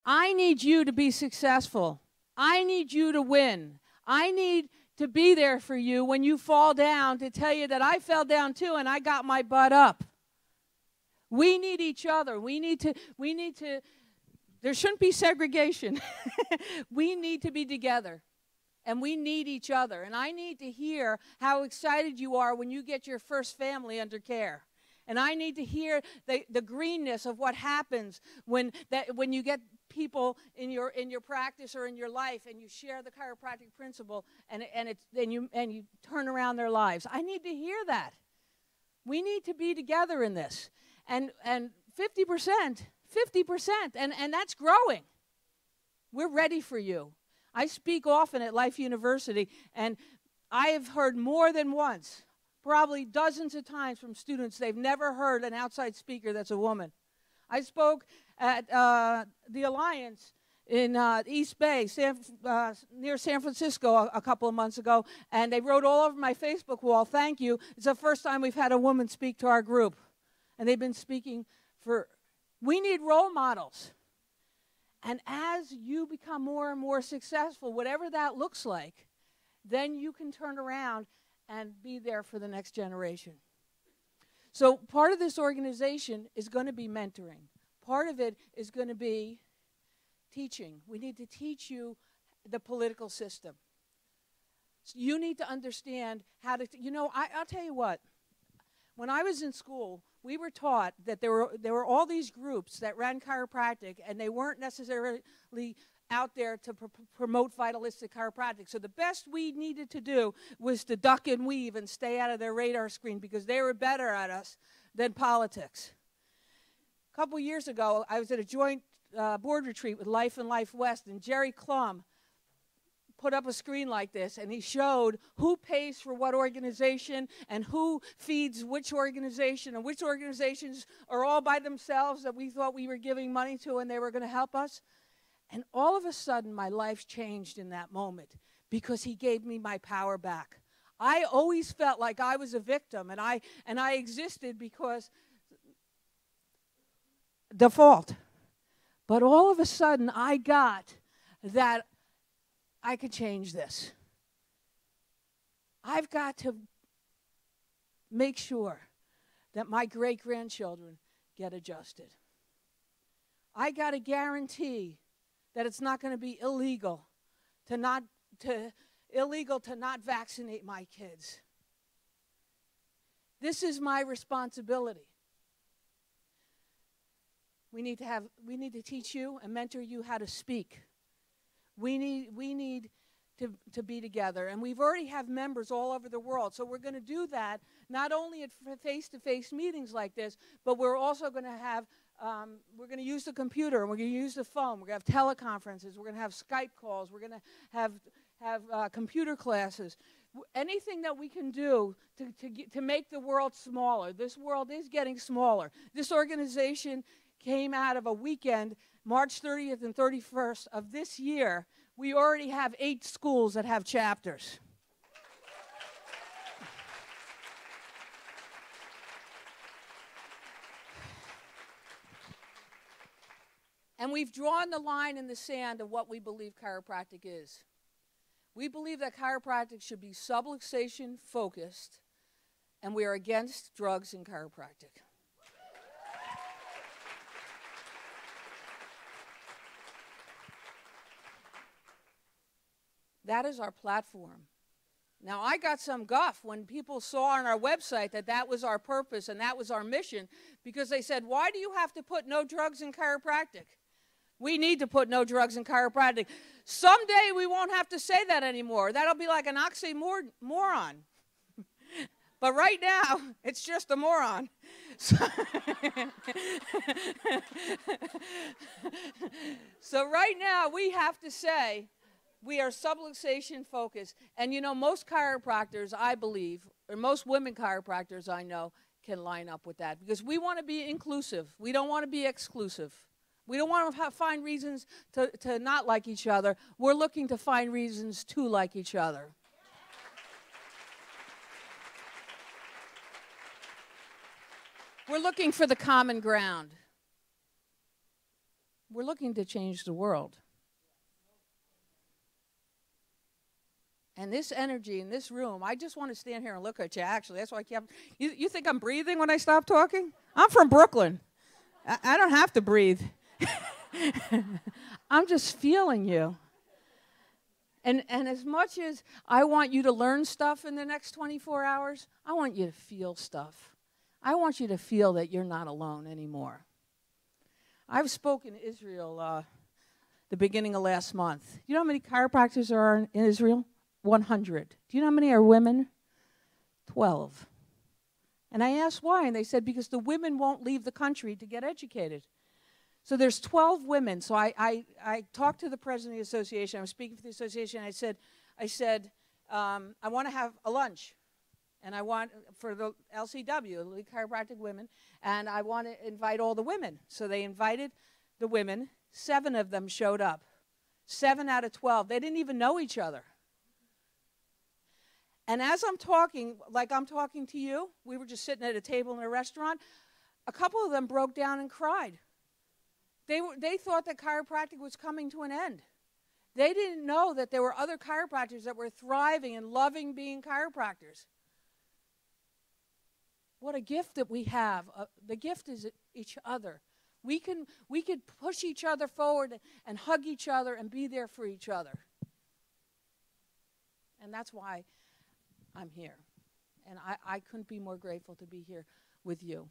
I need you to be successful. I need you to win. I need to be there for you when you fall down, to tell you that I fell down too and I got my butt up. We need each other. We need to, there shouldn't be segregation. We need to be together. And we need each other. And I need to hear how excited you are when you get your first family under care. And I need to hear the greenness of what happens when you get people in your practice or in your life and you share the chiropractic principle and you turn around their lives. I need to hear that. We need to be together in this. And 50%, and that's growing. We're ready for you. I speak often at Life University, and I have heard more than once, probably dozens of times from students, they've never heard an outside speaker that's a woman. I spoke at the Alliance in East Bay, near San Francisco a couple of months ago, and they wrote all over my Facebook wall, "Thank you. It's the first time we've had a woman speak to our group." And they've been speaking we need role models. And as you become more and more successful, whatever that looks like, then you can turn around and be there for the next generation. So part of this organization is going to be mentoring. Part of it is going to be teaching. We need to teach you the political system. So you need to understand how to, I'll tell you what. When I was in school, we were taught that there were all these groups that ran chiropractic, and they weren't necessarily out there to promote vitalistic chiropractic. So the best we needed to do was to duck and weave and stay out of their radar screen because they were better at us than politics. A couple years ago, I was at a joint board retreat with Life and Life West, and Jerry Klum put up a screen like this, and he showed who pays for what organization and who feeds which organization, and which organizations are all by themselves that we thought we were giving money to and they were going to help us. And all of a sudden, my life changed in that moment because he gave me my power back. I always felt like I was a victim, and I existed because default. But all of a sudden, I got that I could change this. I've got to make sure that my great-grandchildren get adjusted. I got to guarantee that it's not going to be illegal to not vaccinate my kids. This is my responsibility. We need to teach you and mentor you how to speak. We need to be together. And we've already have members all over the world. So we're going to do that not only at face-to-face meetings like this, but we're also going to have, we're going to use the computer, and we're going to use the phone. We're going to have teleconferences. We're going to have Skype calls. We're going to have computer classes. Anything that we can do to make the world smaller. This world is getting smaller. This organization came out of a weekend, March 30th and 31st of this year. We already have 8 schools that have chapters. And we've drawn the line in the sand of what we believe chiropractic is. We believe that chiropractic should be subluxation focused, and we are against drugs in chiropractic. That is our platform. Now, I got some guff when people saw on our website that was our purpose and that was our mission, because they said, "Why do you have to put no drugs in chiropractic?" We need to put no drugs in chiropractic. Someday we won't have to say that anymore. That'll be like an oxymoron. But right now, it's just a moron. So right now, we have to say, we are subluxation focused. And most chiropractors, I believe, or most women chiropractors I know, can line up with that. Because we want to be inclusive. We don't want to be exclusive. We don't want to find reasons to not like each other. We're looking to find reasons to like each other. We're looking for the common ground. We're looking to change the world. And this energy in this room, I just want to stand here and look at you, actually. That's why I kept, you think I'm breathing when I stop talking? I'm from Brooklyn. I don't have to breathe. I'm just feeling you. And as much as I want you to learn stuff in the next 24 hours, I want you to feel stuff. I want you to feel that you're not alone anymore. I've spoken to Israel the beginning of last month. You know how many chiropractors there are in Israel? 100. Do you know how many are women? 12. And I asked why, and they said because the women won't leave the country to get educated. So there's 12 women. So I talked to the president of the association. I was speaking for the association. I said, I want to have a lunch, and I want for the LCW, the Chiropractic Women, and I want to invite all the women. So they invited the women. 7 of them showed up. 7 out of 12. They didn't even know each other. And as I'm talking, like I'm talking to you, we were just sitting at a table in a restaurant. A couple of them broke down and cried. They thought that chiropractic was coming to an end. They didn't know that there were other chiropractors that were thriving and loving being chiropractors. What a gift that we have. The gift is each other. We could push each other forward and hug each other and be there for each other. And that's why I'm here. And I couldn't be more grateful to be here with you.